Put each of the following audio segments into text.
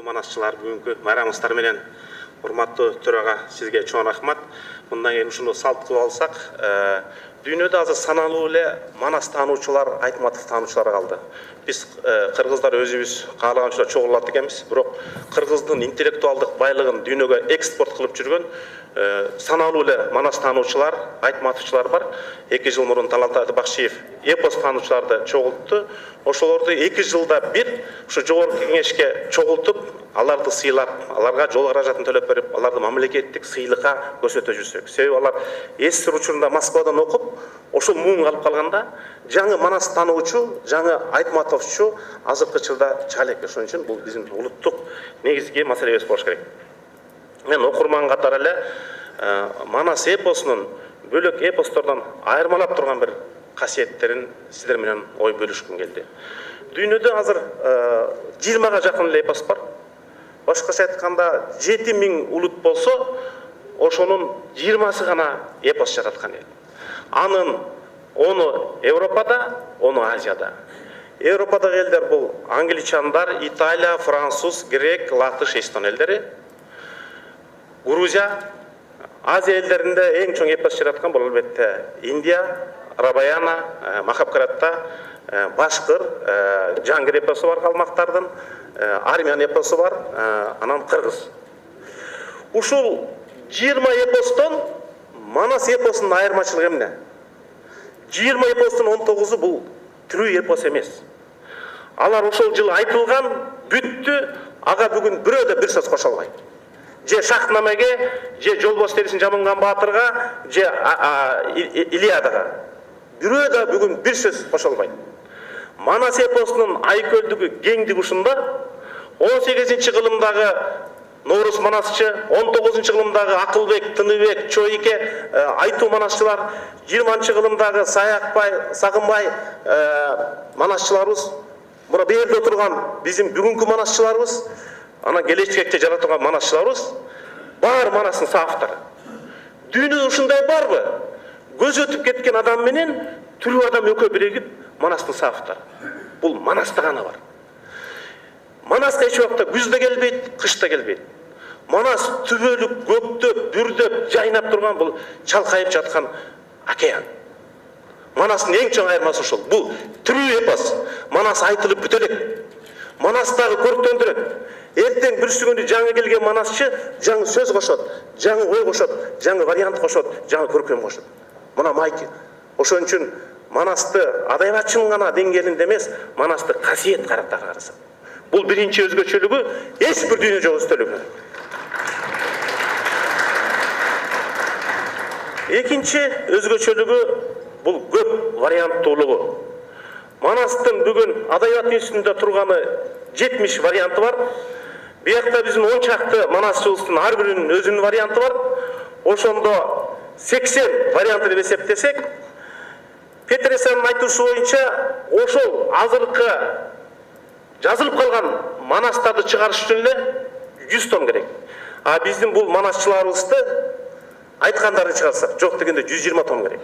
урматтуу манасчылар, бүгүнкү майрамыңыздар менен урматтуу төрага сизге чоң рахмат. Мындан кийин ушуну салт кылып алсак, дүйнөдө азыр саналуу эле манас таануучулар, Айтматов таануучулар калды. Биз кыргыздар өзүбүз каалаганча чогулат экенбиз, бирок кыргыздын интеллектуалдык байлыгын дүйнөгө экспорт кылып жүргөн саналуу эле манас таануучулар, Айтматовчулар бар. 2 жыл мурун Талантай Бакшиев эпос таануучуларды чогултту. Ошолорду 2 жылда бир ушу жогорку кеңешке чогултуп, аларды сыйлап, аларга жол каражатын төлөп берип, аларды мамлекеттик сыйлыкка көрсөтө жүрсөк. Себеби алар СССР учурунда Москвадан окуп, ошол муун калып калганда, жаңы манас таануучу, жаңы Айтматовчу азыркы жылда чыга элек. Ошон үчүн бул биздин улуттук негизги маселебиз болуш керек. Мен окурман катары эле манас эпосунун бөлөк эпостордон айырмалап турган бир касиеттерин сиздер менен ой бөлүшкүм келди. Дүйнөдө азыр 20га жакын эле эпос бар. Башкача айтканда 7000 улут болсо, ошонун 20сы гана эпос жараткан эл. Анын 10-у Европада, 10-у Азияда. Европадагы элдер бул англичандар, Италия, француз, грек, латыш, эстон элдери. Грузия, Азия элдеринде эң чоң эпос жараткан бул албетте Индия, Рабаяна, Махабхаратта, Башкыр, Жангир эпосу бар калмактардын, Армян эпосу бар, анан кыргыз. Ушул 20 эпостон манас эпосунун айырмачылыгы эмне? 20 эпостун 19-у бул тирүү эпос эмес. Алар ошол жылы айтылган, бүттү, ага бүгүн бирөө да бир сөз кошо албайт. Же Шахнамеге, же Жолбос терисин жамылган баатырга, же Илиадага. Бирөө да бүгүн бир сөз кошо албайт. Манас эпосунун айкөлдүгү, кеңдиги ушунда. 18-чи кылымдагы Ноорус манасчы, 19-чы кылымдагы Акылбек, Тыныбек, Чойке айтуу манасчылар, 20-чы кылымдагы Саякбай, Сагынбай манасчыларыбыз, мына берде отурган биздин бүгүнкү манасчыларыбыз, анан келечекте жара турган манасчыларыбыз бар манастын сафтары. Дүйнөдө ушундай барбы? Көз өтүп кеткен адам менен тирүү адам экөө биригип манастын сафтары. Бул манаста гана бар. Манаска эч убакта күз да келбейт, кыш да келбейт. Манас түбөлүк, көктөп, бүрдөп, жайнап турган бул чалкайып жаткан океан. Манастын эң чоң айырмасы ошол. Бул тирүү эпос. Манас айтылып бүтө элек. Манастагы көрктөндүрөт. Эртең бүрсүгүнү жаңы келген манасчы жаңы сөз кошот, жаңы ой кошот, жаңы вариант кошот, жаңы көркөм кошот. Мына майки. Ошон үчүн манасты адайбатчынын гана деңгээлинде эмес, манасты касиет карата карасак. Бул биринчи өзгөчөлүгү, эч бир дүйнө жок өстөлүгү. Экинчи өзгөчөлүгү бул көп варианттуулугу. Манастын бүгүн адайбат институтунда турганы 70 варианты бар. Биякта биздин 10 чакты манасчыбыздын ар биринин өзүнүн варианты бар. Ошондо 80 варианты деп эсептесек, Петресенин айтуусу боюнча, ошол азыркы жазылып калган манастарды чыгарыш үчүн эле 100 том керек. А биздин бул манасчыларыбызды айткандарын чыгарсак, жок дегенде 120 том керек.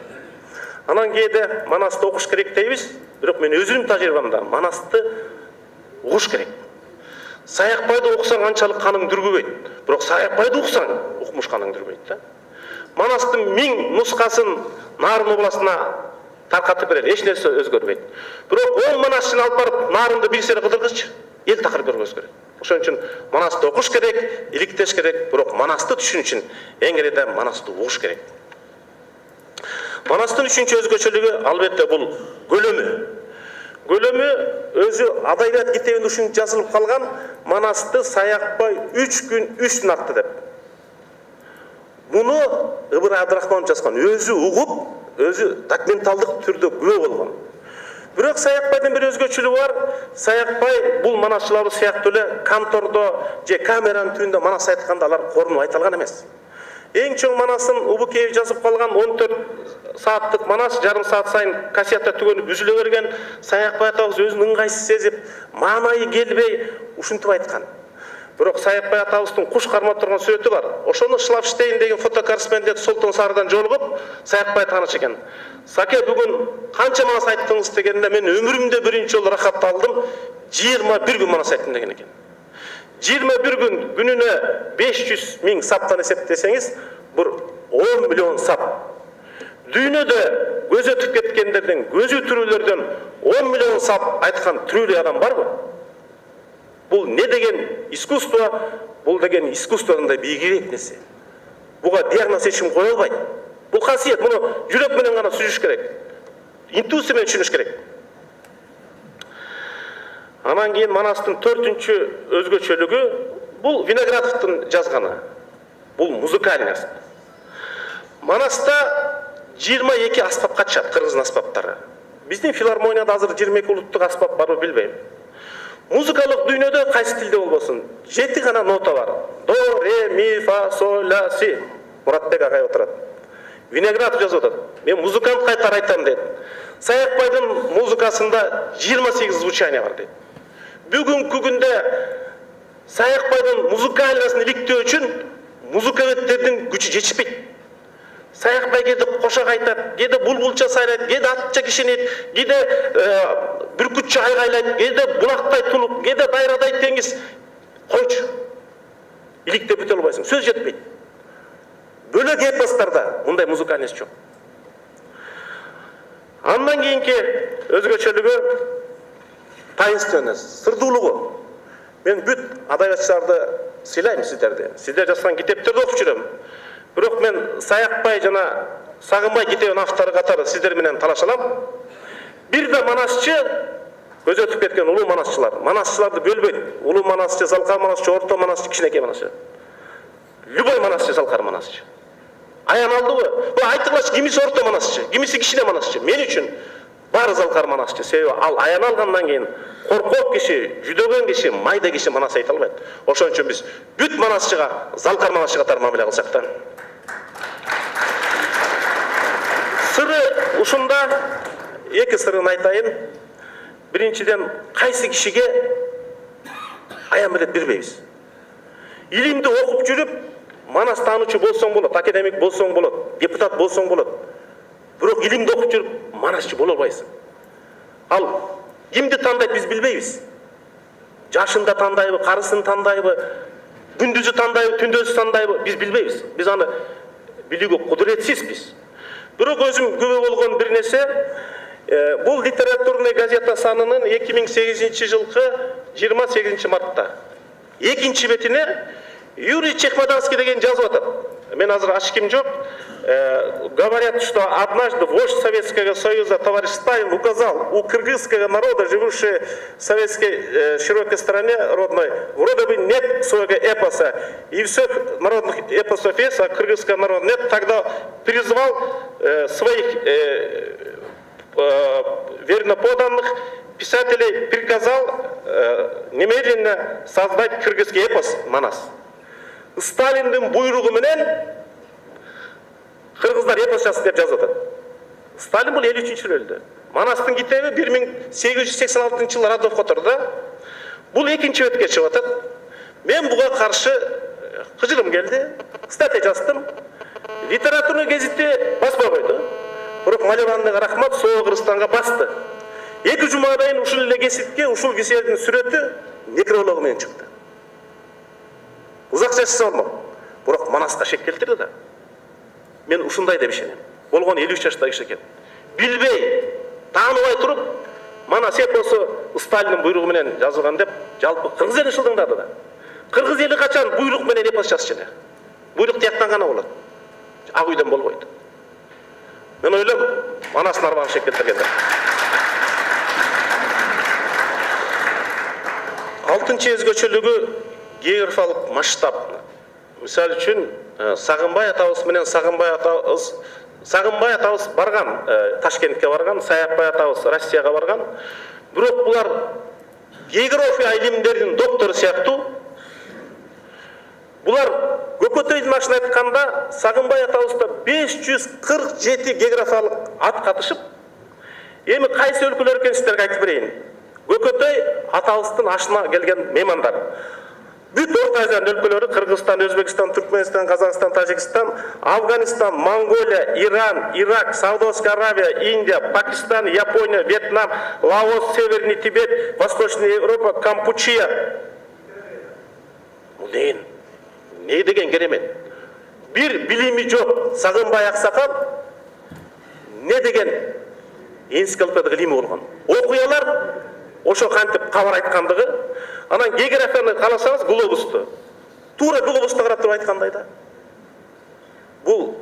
Анан кээде манасты окуш керек дейбиз, бирок мен өзүмдүн тажрыйбамда манасты угуш керек. Саякбайды окусаң анчалык каның дүрбөйт, бирок Саякбайды уксаң, укмуш каның дүрбөйт да. Манастын 1000 нускасын Нарын областына таркатып берер, эч нерсе өзгөрбөйт. Бирок 10 манасчыны алып барып Нарынды бир сере кыдыргычы, эл такыр көргөз керек. Ошон үчүн манасты окуш керек, иликтеш керек, бирок манасты түшүнүш үчүн эң эле манасты угуш керек. Манастын үчүнчү өзгөчөлүгү албетте бул көлөмү. Көлөмү өзү адайбат китебинде ушунча жазылып калган, манасты Саякбай 3 күн 3 түн атты деп. Муну Ыбырай Абдрахманов жазган, өзү угуп, өзү документалдык түрдө күбө болгон. Бирок Саякбайдын бир өзгөчөлүгү бар. Саякбай бул манасчылар сыяктуу эле контордо же камеранын түбүндө манас айтканда алар корунуп айта алган эмес. Эң чоң манасын Убукеев жазып калган 14 сааттык манас, жарым саат сайын кассета түгөнүп үзүлө берген. Саякбай атабыз өзүн ыңгайсыз сезип, маанайы келбей ушинтип айткан. Бирок Саякбай атабыздын куш кармап турган сүрөтү бар. Ошону Шлафштейн деген фотокорреспондент Солтон Сарыдан жолугуп, Саякбай тааныш экен. Саке, бүгүн канча манас айттыңыз дегенде, мен өмүрүмдө биринчи жолу рахат алдым, 21 күн манас айттым деген экен. 21 gün gününe 500 bin saptan esептесеңiz, bir 10 milyon sap. Dünyada göz ötüp ketkenlerden, gözü türülерden 10 milyon sap айтқан türlü adam var mı? Bu ne degen искусство? Bu degen искусстводан да бийгирээк нерсе. Буга диагноз ешким кое албайт. Бул касиет, муну жүрөк менен гана сүзүш керек. Интуиция менен түшүнүш керек. Анан кийин Манастын 4-чү өзгөчөлүгү бул Виноградовдун жазганы. Бул музыкальный аспап. Манаста 22 аспапка чыгат, кыргыздын аспаптары. Биздин филармонияда азыр 22 улуттук аспап барбы билбейм. Музыкалык дүйнөдө кайсы тилде болбосун 7 гана нота бар. До, ре, ми, фа, соль, ля, си. Муратбек агай отурат. Виноградов жазып атат. Мен музыкант кайтар айтам дейт. Саякбайдын музыкасында 28 звучание бар дейт. Бүгүнкү күндө Саякбайдын музыкальнысын иликтөө үчүн музыканттердин күчү жетишпейт. Саякбай кээде кошак айтат, кээде булбулча сайрайт, кээде атча кишинейт, кээде бүркүтчү айгайлайт, кээде булактай тулуп, кээде дайрадай теңиз. Койчу. Иликтеп бүтө албайсың, сөз жетпейт. Бөлөк эпостарда мындай музыкальность жок. Андан кийинки өзгөчөлүгү таинственность, сырдуулугу. Мен бүт адабиятчыларды сыйлайм сиздерди. Сиздер жазган китептерди окуп жүрөм. Бирок мен Саякбай жана Сагынбай китебинин автору катары сиздер менен талаша алам. Бир да манасчы көз өтүп кеткен улуу манасчылар. Манасчыларды бөлбөйт. Улуу манасчы, залкар манасчы, орто манасчы, кичинекей манасчы. Любой манасчы залкар манасчы. Аян алдыбы? Бул айтылган кимиси орто манасчы, кимиси кичине манасчы. Мен үчүн баары залкар манасчы. Себеби ал аян алгандан кийин коркок киши, жүдөгөн киши, майда киши манас айта албайт. Ошон үчүн биз бүт манасчыга залкар манасчы катары мамиле кылсак да. Сыры ушунда эки сырын айтайын. Биринчиден, кайсы кишиге аян билет бербейбиз. Илимди окуп жүрүп, манас таануучу болсоң болот, академик болсоң болот, депутат болсоң болот. Бирок илимди окуп жүрүп, манасчы боло албайсың. Ал кимди тандайт биз билбейбиз. Жашында тандайбы, карысын тандайбы, күндүзү тандайбы, түндөсү тандайбы, биз билбейбиз. Биз аны билүүгө кудуретсизбиз. Бирок өзүм күбө болгон бир нерсе, бул литературный газета санынын 2008 жылкы 28 мартта экинчи бетине Юрий Чехмаданский деген жазып атат. Мен азыр ачким жок. Говорят, что однажды вождь Советского Союза товарищ Сталин указал у кыргызского народа, живущего в советской широкой стране родной, вроде бы нет своего эпоса. И всех народных эпосов есть, а кыргызского народа нет. Тогда призвал своих верноподданных писателей, приказал немедленно создать кыргызский эпос «Манас». Сталиндин буйругу менен кыргыздар эпос жазсын деп жазып атат. Сталин бул 53-жылы өлдү. Манастын китеби 1886 жылы Радовко турду. Бул экинчи бетке чыгып атат. Мен буга каршы кыжырым келди. Статья жаздым. Литературный гезитти баспай койду. Бирок Малеванга рахмат, Соо Кыргызстанга басты. 2 жумадан ушул эле гезитке ушул кишилердин сүрөтү некрологу менен чыкты. Узак жашаса болмок. Бирок Манаска шек келтирди да. Мен ушундай деп ишенем. Болгон 53 жаштагы киши экен. Билбей, тааныбай туруп, Манас эпосу Сталиндин буйругу менен жазылган деп жалпы кыргыз эли шылдыңдады да. Кыргыз эли качан буйрук менен эпос жазчу эле? Буйрук тияктан гана болот. Ак үйдөн болбойт. Мен ойлойм, Манастын арбагын шек келтиргендер. 6-чы өзгөчөлүгү географиялык масштаб. Мисалы үчүн Сагынбай атабыз менен Сагынбай атабыз барган, Ташкентке барган, Саякбай атабыз Россияга барган. Бирок булар география илимдеринин доктору сыяктуу. Булар Көкөтөйдүн ашына айтканда Сагынбай атабызда 547 географиялык ат катышып, эми кайсы өлкөлөр экенин сиздерге айтып берейин. Көкөтөй атабыздын ашына келген меймандар. Бүт Орто Азиянын өлкөлөрү Кыргызстан, Өзбекстан, Түркмөнстан, Казакстан, Тажикстан, Афганистан, Монголия, Иран, Ирак, Саудовская Аравия, Индия, Пакистан, Япония, Вьетнам, Лаос, Северный Тибет, Восточная Европа, Кампучия. Бул не деген керемет. Bir bilimi жоқ Сағынбай Ақсақал не деген энциклопедия илими болгон. Окуялар ошо кантип кабар айткандыгы, анан географияны карасаңыз глобусту. Тура глобусту карап туруп айткандай да. Бул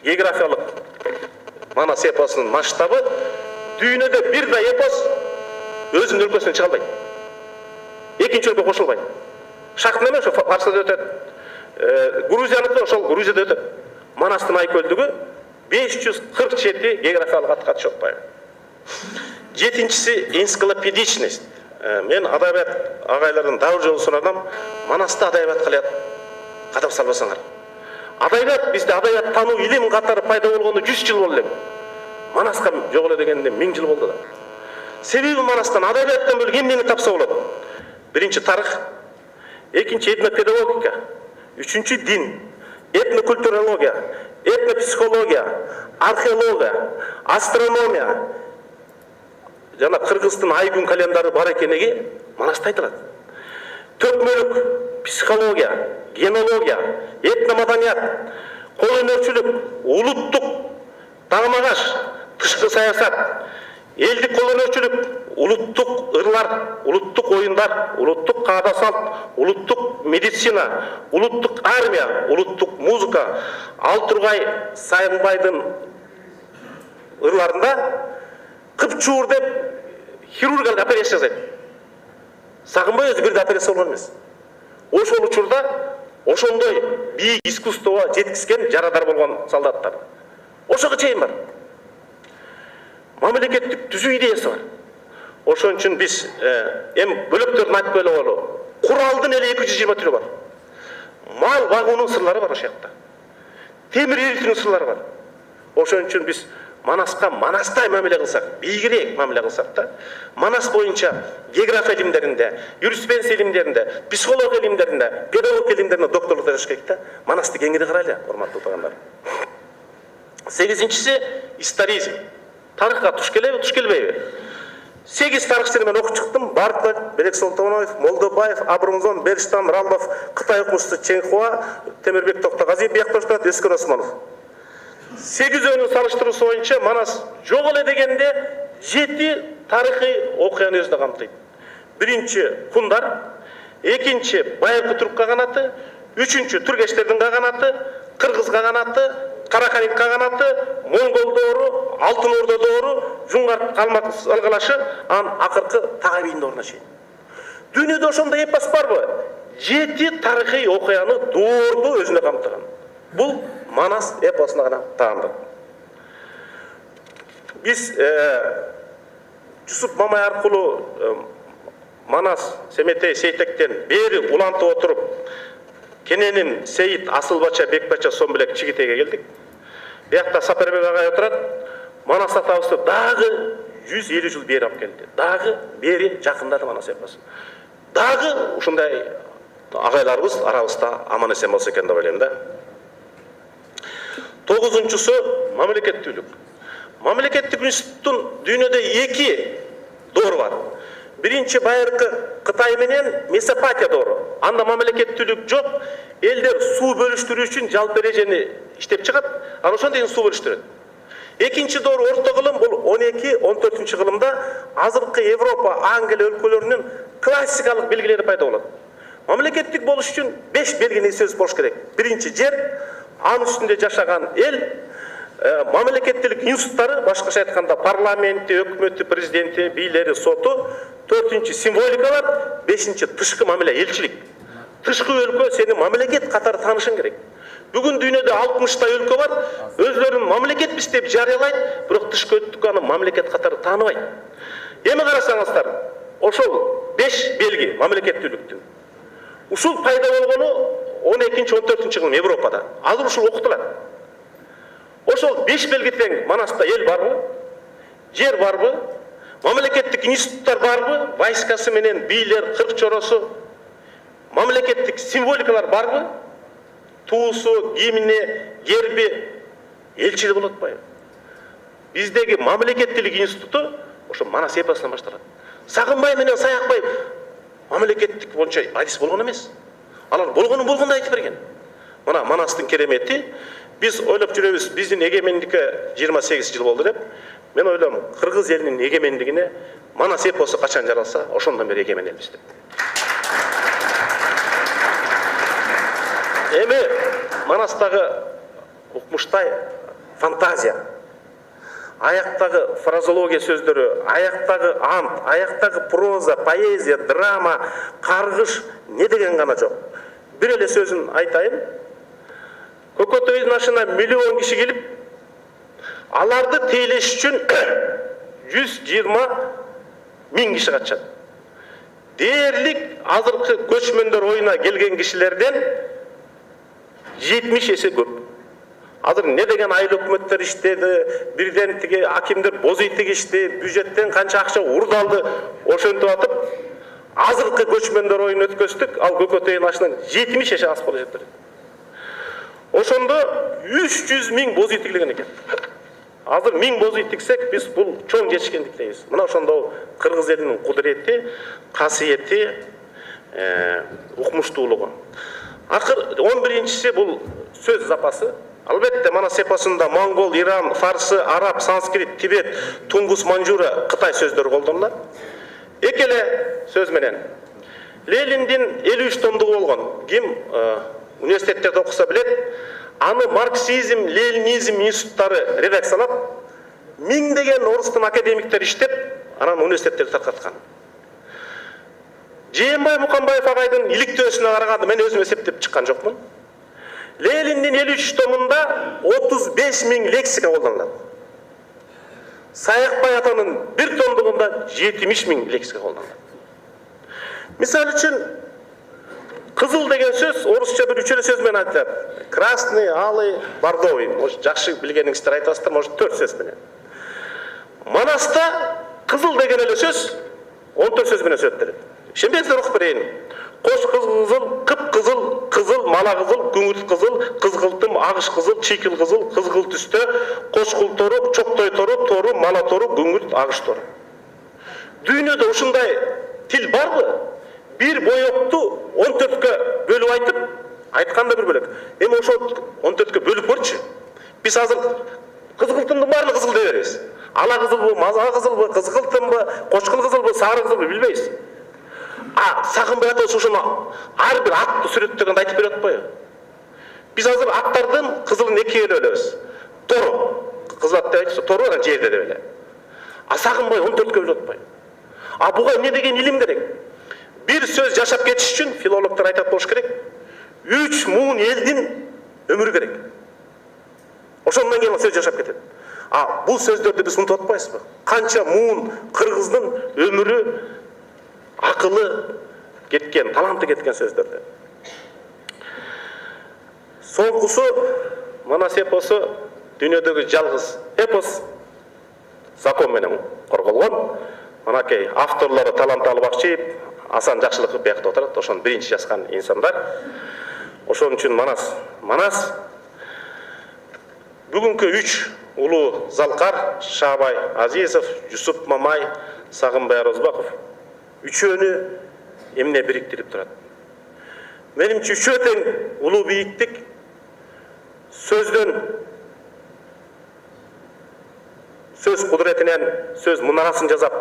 географиялык Манас эпосунун масштабы дүйнөдө бир да эпос өзүнүн өлкөсүнөн чыга албайт. Экинчи өлкө кошулбайт. Шарттын эмес, ошо Фарсада өтөт. Грузияныкы ошол Грузияда өтөт. Манастын айкөлдүгү 547 географиялык атка чокпайбы. Жетинчиси энциклопедичность. Мен адабият агайлардын дагы жолу суранам. Манаста адабият кылат кадап салбасаңар. Адабият бизде адабият тануу илим катары пайда болгону 100 жыл болду эле. Манаска жок эле дегенде 1000 жыл болду да. Себеби Манастан адабияттан бөлүк эмнени тапса болот? Биринчи тарых, экинчи этнопедагогика, үчүнчү дин, этнокультурология, этнопсихология, археология, астрономия, жана Кыргыздын ай күн календары бар экенеги Манаста айтылат. Төкмөлүк, психология, генология, этномаданият, кол өнөрчүлүк, улуттук дагмагаш, тышкы саясат, элдик кол өнөрчүлүк, улуттук ырлар, улуттук оюндар, улуттук каада салт, улуттук медицина, улуттук армия, улуттук музыка, Алтургай Сайынбайдын ырларында кып-чуур деп хирургиялык операция жасайт. Сагынбай өзү бир да операция болгон эмес. Ошол учурда ошондой бийик искусствого жеткизген жарадар болгон солдаттар. Ошого чейин бар. Мамлекеттик түзүү идеясы бар. Ошон үчүн биз эми бөлөктөрдүн айтып койгону, куралдын эле 220 түрү бар. Мал багуунун сырлары бар ошол жакта. Темир ийилтүүнүн сырлары бар. Ошон үчүн биз Манаска Манастай мамиле кылсак, бийигирээк мамиле кылсак да, Манас боюнча география илимдеринде, юриспруденция илимдеринде, психология илимдеринде, педагогия илимдеринде докторлук жазыш керек да. Манасты кеңири карайлы, урматтуу туугандар. Сегизинчиси историзм. Тарыхка туш келеби, туш келбейби? 8 тарыхчыны мен окуп чыктым. Барклай, Берек Солтоноев, Молдобаев, Абрумзон, Берштам, Раллов, Кытай окумушчусу Ченхуа, Темирбек Токтогазиев, Бияктоштот, Өскөн Осмонов. 8-өөнүн салыштыруусу боюнча Манас жок эле дегенде 7 тарыхый окуяны өзүнө камтыйт. Биринчи Кундар, экинчи Байыркы түрк каганаты, үчүнчү Түргештердин каганаты, Кыргыз каганаты, Каракарин каганаты, Монгол доору, Алтын Ордо доору, Жуңгар калмак алгалашы, анан акыркы Тагабийин доорuna чейин. Дүйнөдө ошондой эпос барбы? 7 тарыхый окуяны доорду өзүнө камтыган. Бул Манас эпосуна гана таандык. Биз Жусуп Мамай аркылуу Манас Семетей Сейтектен бери улантып отуруп, Кененин Сейит Асылбача Бекбача Сомбелек Чигитеге келдик. Биякта Сапарбек агай отурат. Манас атабызды дагы 150 жыл бери алып келди. Дагы бери жакындады Манас эпосу. Дагы ушундай агайларыбыз арабызда аман эсен болсо экен деп ойлойм да. 9-нчусу мамлекеттүүлүк. Мамлекеттик институттун дүйнөдө 2 доору бар. Биринчи Байыркы Кытай менен Месопотия доору. Анда мамлекеттүүлүк жок, элдер суу бөлүштүрүү үчүн жалпы эрежени иштеп чыгат, анан ошондон суу бөлүштүрөт. Экинчи доору орто кылым, бул 12-14 кылымда азыркы Европа, Англия өлкөлөрүнүн классикалык белгилери пайда болот. Мамлекеттик болуш үчүн 5 белгини сөз болуш керек. Биринчи жер, анын үстүндө жашаган эл, мамлекеттилик институттары, башкача айтканда парламенти, өкмөтү, президенти, бийлери, соту, 4-нчи символикалар, 5-нчи тышкы мамиле, элчилик. Тышкы өлкө сени мамлекет катары таанышың керек. Бүгүн дүйнөдө 60-та өлкө бар, өзлөрүн мамлекетпиз деп жарыялайт, бирок тышкы өлкө аны мамлекет катары тааныбайт. Эми карасаңыздар, ошол 5 белги мамлекеттүүлүктүн. Ушул пайда болгону 12-14 кылым Европада. Азыр ушул окутулат. Ошол 5 белги тең Манаста эл барбы? Жер барбы? Мамлекеттик институттар барбы? Войскасы менен бийлер, кырк чоросу. Мамлекеттик символикалар барбы? Туусу, гимни, герби, элчили болот атпайбы? Биздеги мамлекеттилик институту ошо Манас эпосунан башталат. Сагынбай менен Саякбай мамлекеттик боюнча адис болгон эмес. Алар болгондой айтып берген. Мына Манастын керемети, biz ойлоп жүрөбүз, биздин эгемендикке 28 жыл болду деп. Мен ойлойм, кыргыз элинин эгемендигине Манас эпосу качан жаралса, ошондон бери эгемен элбиз деп. Эми Манастагы укмуштай фантазия, аяктагы фразология сөздөрү, аяктагы ант, аяктагы проза, поэзия, драма, каргыш не деген гана жок. Бир эле сөзүн айтайын. Көкөтөйдүн ашына миллион киши келип, аларды тейлеш үчүн 120 миң киши катышат. Дээрлик азыркы көчмөндөр оюна келген кишилерден 70 эсе көп. Азыр не деген айыл өкмөттөр иштеди, бирден тиги акимдер бозой тигишти, бюджеттен канча акча урдалды, ошентип атып, азыркы көчмөндөр оюн өткөздүк, ал Көкөтөйдүн ашынан 70 эсе аз болуп жатыр. Ошондо 300 миң бозой тигилген экен. Азыр 1000 бозой тиксек, биз бул чоң жетишкендик дейбиз. Мына ошондо кыргыз элинин кудурети, касиети, укмуштуулугу. Акыр 11-чиси бул сөз запасы. Албетте Манас эпосунда монгол, иран, фарсы, араб, санскрит, тибет, тунгус, манжура, кытай сөздөрү колдонулат. Эки эле сөз менен Лениндин 53 томдугу болгон. Ким университеттерде окуса билет. Аны марксизм, ленинизм институттары редакциялап, миңдеген орыстын академиктер иштеп, анан университеттерди таркаткан. Жээнбай Муканбаев агайдын иликтөөсүнө караганда мен өзүм эсептеп чыккан жокмун. Лениндин 53 томунда 35 миң лексика колдонулат. Саякбай атанын бир томдугунда 70 миң лексика колдонулат. Мисалы үчүн, кызыл деген сөз орусча бир 3 сөз менен айтылат. Красный, алый, бордовый. Может, жакшы билгениңиздер айтасыздар, может 4 сөз менен. Манаста кызыл деген эле сөз 14 сөз менен сөздөтүлөт. Ишенбеңиздер окуп берейин. Кош кызыл, кып-кызыл, кызыл, мала кызыл, күңүрт кызыл, кызгылтым, агыш кызыл, чийкил кызыл, кызгыл түстө, кошкул тору, чоктой тору, тору, мала тору, күңүрт, агыш тору. Дүйнөдө ушундай тил барбы? Bir boyoktу 14-кө бөлүп айтып, айтканда бир бөлөк. Эми ошо 14-кө бөлүп көрчү. Биз азыр кызгылтымдын баардыгы кызыл деп беребиз. Ала кызылбы, маза кызылбы, кызгылтымбы, кошкул кызылбы, сары кызылбы билбейбиз. Сагынбай атабыз ошону ар бир атты сүрөттөгөндө айтып берип атпайбы? Биз азыр аттардын кызылын экиге бөлөбүз. Тору, кызыл ат деп айтса, тору анан жерде деп эле. Сагынбай 14-кө бөлүп атпайбы? Буга эмне деген илим керек? Bir söz yaşap geçiş için filologlar aytat болуш керек. 3 муун элдин өмүрү керек. Ошондон кийин сөз жашап кетет. Бул сөздөрдү биз унутуп атпайбызбы? Канча муун кыргыздын өмүрү, акылы кеткен, таланты кеткен сөздөрдү. Соңкусу Манас эпосу дүйнөдөгү жалгыз эпос закон менен корголгон. Манакей авторлору таланттуу Бакчиев, Асан Жакшылыков биякта отурат, ошону биринчи жазган инсандар. Ошон үчүн Манас бүгүнкү 3 улуу залкар, Шабай Азизов, Жусуп Мамай, Сагынбай Арозбаков үчөөнү эмне бириктирип турат? Менимче үчөө тең улуу бийиктик сөздөн, сөз кудуретинен сөз мунарасын жазап,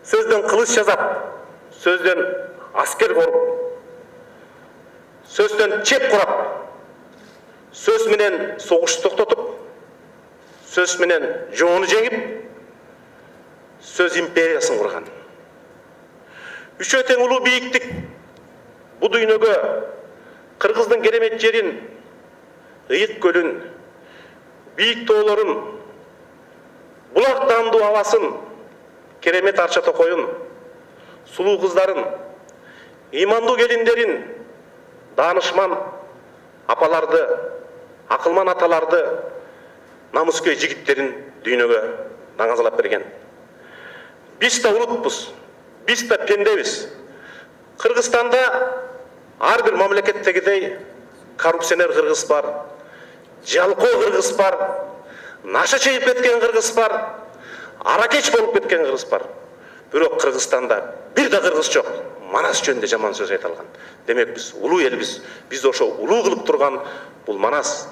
сөздөн кылыч жазап, сөздөн аскер коруп, сөздөн чеп курап, сөз менен согуш токтотуп, сөз менен жоону жеңип, сөз империясын курган. Үчөө тең улуу бийиктик бу дүйнөгө кыргыздын керемет жерин, ыйык көлүн, бийик тоолорун, булактандуу абасын, керемет арча токоюн, сулуу кыздарын, ыймандуу келиндерин, даанышман апаларды, акылман аталарды, намыскөй жигиттерин дүйнөгө даңазалап берген. Биз да улутпуз, биз да пендебиз. Кыргызстанда ар бир мамлекеттегидей коррупционер кыргыз бар, жалкоо кыргыз бар, наша чейип кеткен кыргыз бар, аракеч болуп кеткен кыргыз бар. Бирок Кыргызстанда бир да кыргыз жок. Манас жөнүндө жаман сөз айта алган. Демек биз улуу элбиз. Биз ошо улуу кылып турган бул Манас